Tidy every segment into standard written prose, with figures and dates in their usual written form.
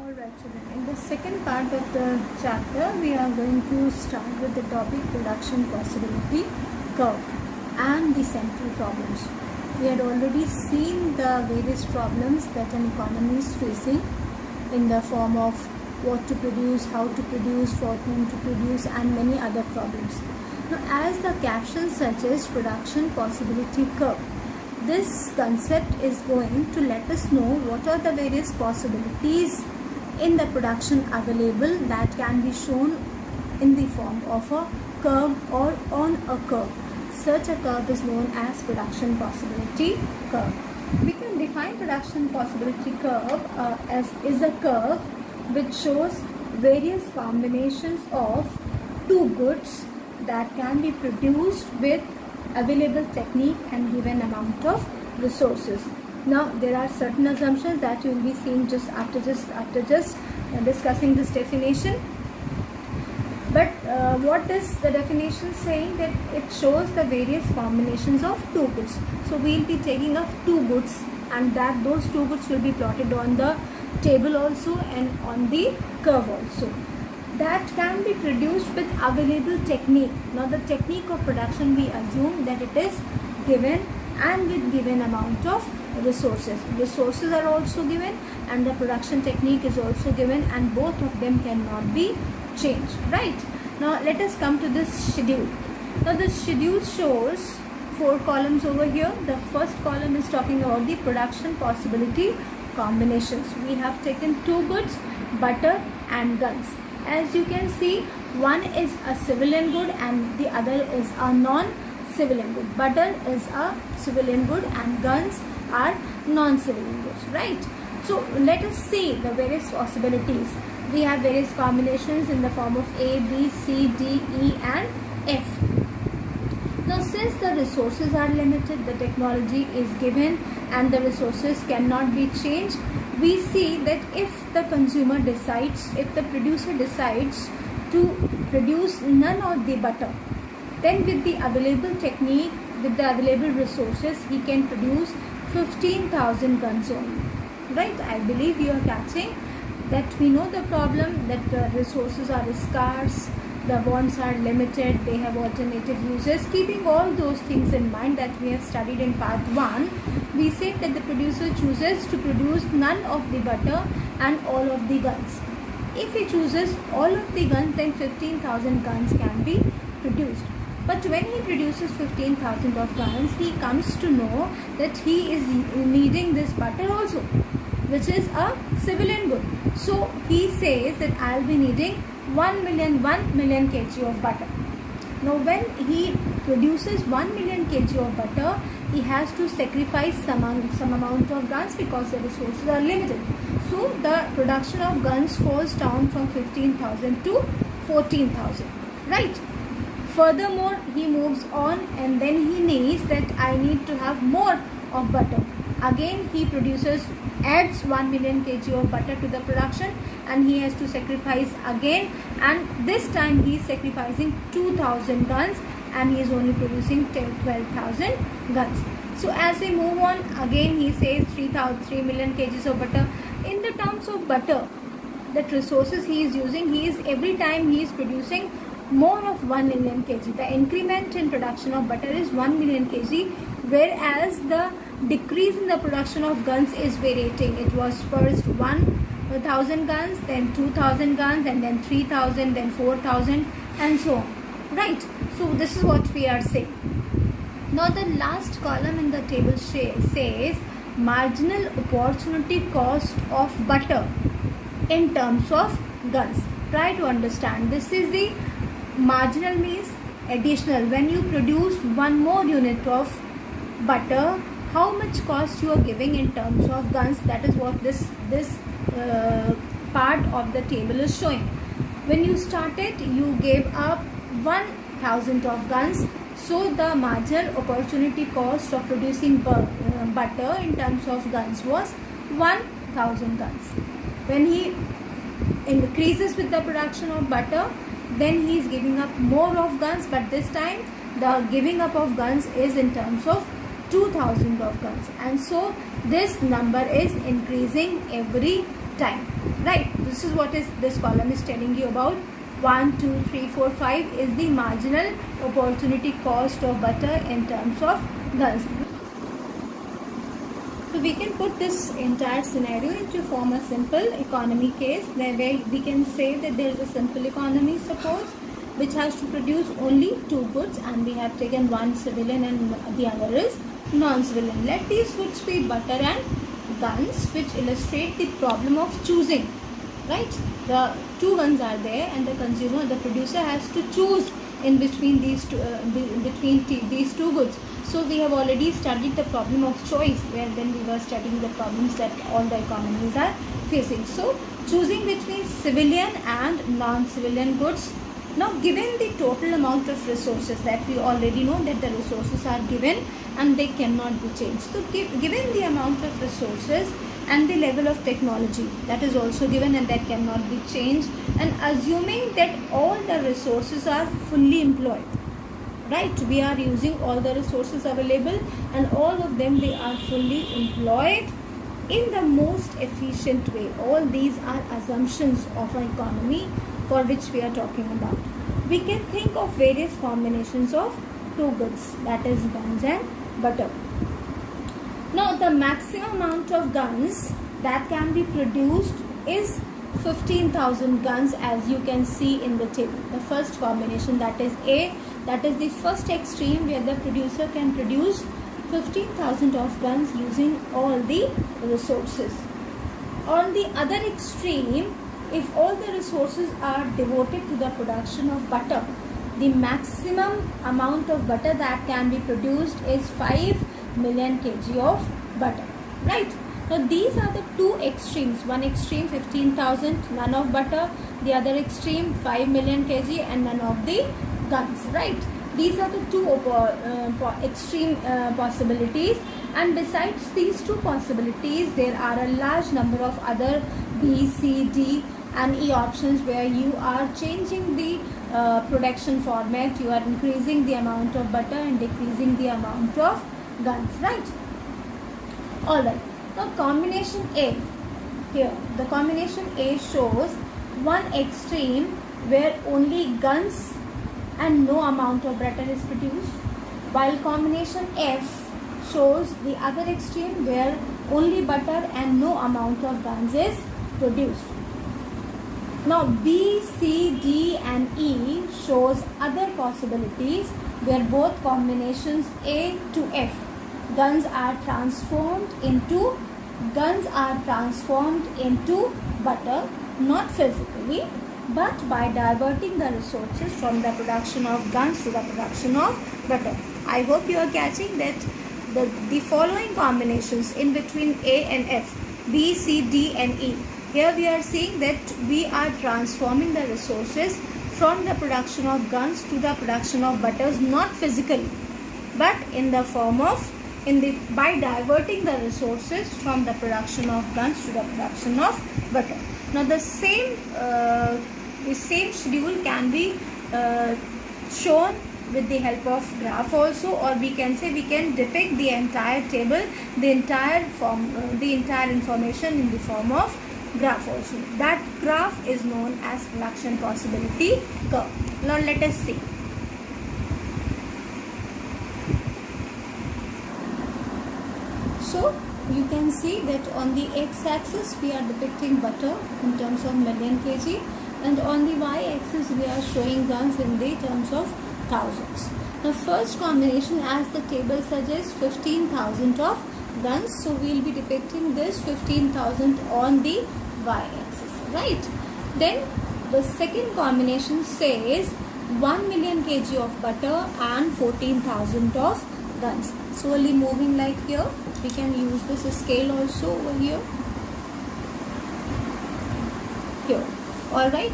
Alright children, in the second part of the chapter we are going to start with the topic production possibility curve and the central problems. We had already seen the various problems that an economy is facing in the form of what to produce, how to produce, for whom to produce, and many other problems. Now, as the caption suggests, production possibility curve, this concept is going to let us know what are the various possibilities in the production available that can be shown in the form of a curve or on a curve. Such a curve is known as production possibility curve. We can define production possibility curve as is a curve which shows various combinations of two goods that can be produced with available technique and given amount of resources. Now there are certain assumptions that you will be seeing just after discussing this definition. But what is the definition saying? That it shows the various combinations of two goods. So we will be taking up two goods, and that those two goods will be plotted on the table also and on the curve also, that can be produced with available technique. Now the technique of production, we assume that it is given and with given amount of resources. Resources are also given and the production technique is also given, and both of them cannot be changed, right? Now let us come to this schedule. Now the schedule shows 4 columns over here. The first column is talking about the production possibility combinations. We have taken two goods, butter and guns. As you can see, one is a civilian good and the other is a non-civilian good. Butter is a civilian good and guns are non-civilian goods, right? So let us see the various possibilities. We have various combinations in the form of A, B, C, D, E and F. Now since the resources are limited, the technology is given and the resources cannot be changed, we see that if the consumer decides, if the producer decides to produce none of the butter, then with the available technique, with the available resources, he can produce 15,000 guns only, right? I believe you are catching that. We know the problem that the resources are scarce, the bonds are limited, they have alternative uses. Keeping all those things in mind that we have studied in part 1, we say that the producer chooses to produce none of the butter and all of the guns. If he chooses all of the guns, then 15,000 guns can be produced. But when he produces 15,000 of guns, he comes to know that he is needing this butter also, which is a civilian good. So he says that I'll be needing 1 million kg of butter. Now when he produces 1 million kg of butter, he has to sacrifice some amount of guns because the resources are limited. So the production of guns falls down from 15,000 to 14,000, right? Furthermore, he moves on and then he needs that I need to have more of butter. Again he adds 1 million kg of butter to the production and he has to sacrifice again, and this time he is sacrificing 2,000 guns and he is only producing 12,000 guns. So as we move on, again he says 3 million kgs of butter. In the terms of butter, that resources he is using, every time he is producing more of 1 million kg. The increment in production of butter is 1 million kg, whereas the decrease in the production of guns is varying. It was first 1,000 guns, then 2,000 guns, and then 3,000, then 4,000, and so on, right? So this is what we are saying. Now the last column in the table says marginal opportunity cost of butter in terms of guns. Try to understand. This is the marginal, means additional. When you produce one more unit of butter, how much cost you are giving in terms of guns? That is what this part of the table is showing. When you started, you gave up 1,000 of guns, so the marginal opportunity cost of producing butter in terms of guns was 1,000 guns. When he increases with the production of butter, then he is giving up more of guns, but this time the giving up of guns is in terms of 2,000 of guns, and so this number is increasing every time, right? This is what is this column is telling you about. 1, 2, 3, 4, 5 is the marginal opportunity cost of butter in terms of guns. So we can put this entire scenario into form a simple economy case, where we can say that there is a simple economy, suppose, which has to produce only two goods, and we have taken one civilian and the other is non-civilian. Let these goods be butter and guns, which illustrate the problem of choosing, right? The two guns are there and the consumer, the producer, has to choose in between these two goods. So we have already studied the problem of choice, where when we were studying the problems that all the economies are facing. So choosing between civilian and non-civilian goods. Now, given the total amount of resources, that we already know that the resources are given and they cannot be changed. So given the amount of resources and the level of technology that is also given and that cannot be changed, and assuming that all the resources are fully employed, right? We are using all the resources available and all of them, they are fully employed in the most efficient way. All these are assumptions of an economy for which we are talking about. We can think of various combinations of two goods, that is guns and butter. Now, the maximum amount of guns that can be produced is 15,000 guns, as you can see in the table. The first combination, that is A, that is the first extreme, where the producer can produce 15,000 of guns using all the resources. On the other extreme, if all the resources are devoted to the production of butter, the maximum amount of butter that can be produced is 5 million kg of butter, right? Now these are the two extremes. One extreme 15,000, none of butter. The other extreme 5 million kg and none of the guns, right? These are the two extreme possibilities, and besides these two possibilities, there are a large number of other B, C, D and E options, where you are changing the production format, you are increasing the amount of butter and decreasing the amount of guns, right? Alright, now combination A, here the combination A shows one extreme where only guns and no amount of butter is produced, while combination F shows the other extreme where only butter and no amount of guns is produced. Now B, C, D and E shows other possibilities where both combinations A to F, guns are transformed into butter, not physically, but by diverting the resources from the production of guns to the production of butter. I hope you are catching that the following combinations in between A and F, B, C, D and E. Here we are seeing that we are transforming the resources from the production of guns to the production of butters, not physically, but in the form of by diverting the resources from the production of guns to the production of butter. Now the same schedule can be shown with the help of graph also, or we can say we can depict the entire table, the entire information in the form of graph also. That graph is known as production possibility curve. Now let us see. So you can see that on the x-axis we are depicting butter in terms of million kg, and on the y-axis we are showing guns in the terms of thousands. The first combination, as the table suggests, 15,000 of guns. So we will be depicting this 15,000 on the y-axis, right? Then the second combination says 1 million kg of butter and 14,000 of guns. Slowly moving like here. We can use this scale also over here. Here. Alright.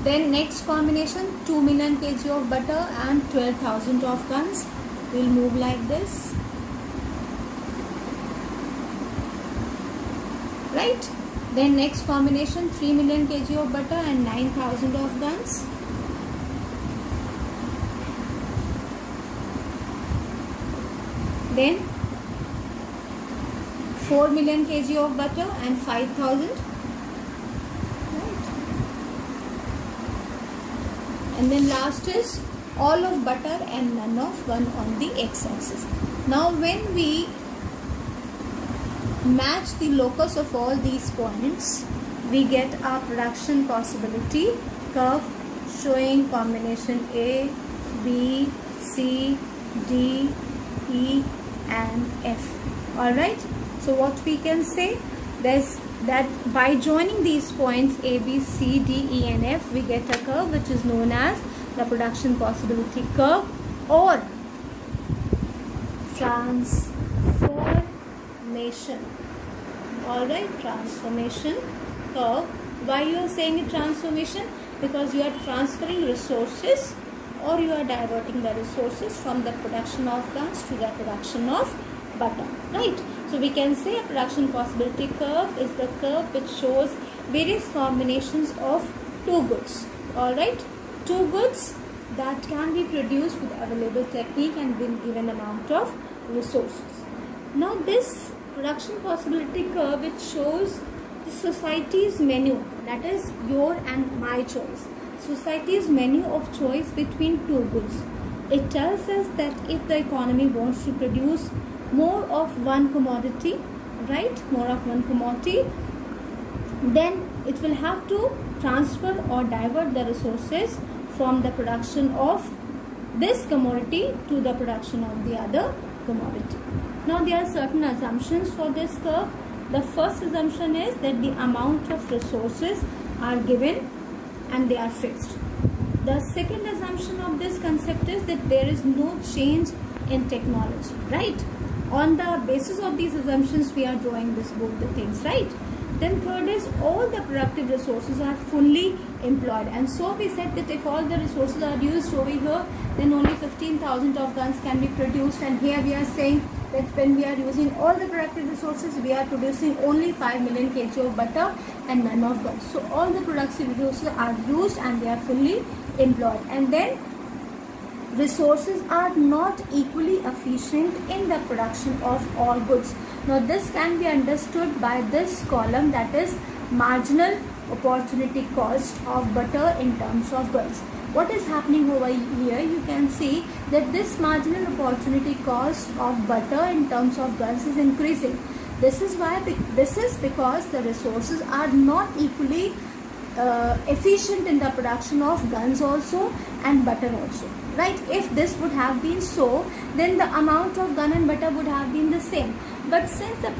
Then next combination, 2 million kg of butter and 12,000 of guns. We'll move like this. Right. Then next combination, 3 million kg of butter and 9,000 of guns. Then 4 million kg of butter and 5,000. and then last is all of butter and none of 1 on the x-axis. Now when we match the locus of all these points, we get our production possibility curve showing combination A, B, C, D, E and F. Alright, so what we can say is that by joining these points A, B, C, D, E and F, we get a curve which is known as the production possibility curve or transformation. Alright, transformation curve. Why you are saying it transformation? Because you are transferring resources or you are diverting the resources from the production of guns to the production of butter, right? So we can say a production possibility curve is the curve which shows various combinations of two goods. Alright, two goods that can be produced with available technique and with given amount of resources. Now this production possibility curve, which shows the society's menu, that is your and my choice, society's menu of choice between two goods. It tells us that if the economy wants to produce more of one commodity, right, more of one commodity, then it will have to transfer or divert the resources from the production of this commodity to the production of the other commodity. Now there are certain assumptions for this curve. The first assumption is that the amount of resources are given and they are fixed. The second assumption of this concept is that there is no change in technology, right? On the basis of these assumptions, we are drawing this both the things, right? Then third is all the productive resources are fully employed, and so we said that if all the resources are used over here, then only 15,000 of guns can be produced, and here we are saying that when we are using all the productive resources, we are producing only 5 million kg of butter and none of guns. So all the productive resources are used and they are fully employed, and then resources are not equally efficient in the production of all goods. Now this can be understood by this column, that is marginal opportunity cost of butter in terms of goods. What is happening over here? You can see that this marginal opportunity cost of butter in terms of guns is increasing. This is because the resources are not equally efficient in the production of guns also and butter also, right? If this would have been so, then the amount of gun and butter would have been the same. But since the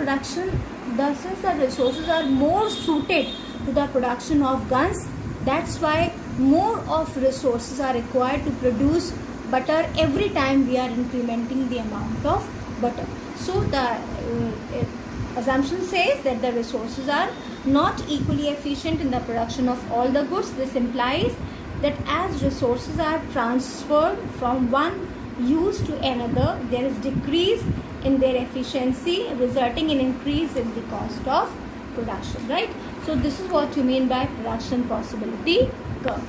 resources are more suited to the production of guns, that's why more of resources are required to produce butter every time we are incrementing the amount of butter. So the assumption says that the resources are not equally efficient in the production of all the goods. This implies that as resources are transferred from one use to another, there is decrease in their efficiency, resulting in increase in the cost of production, right? So this is what you mean by production possibility curve.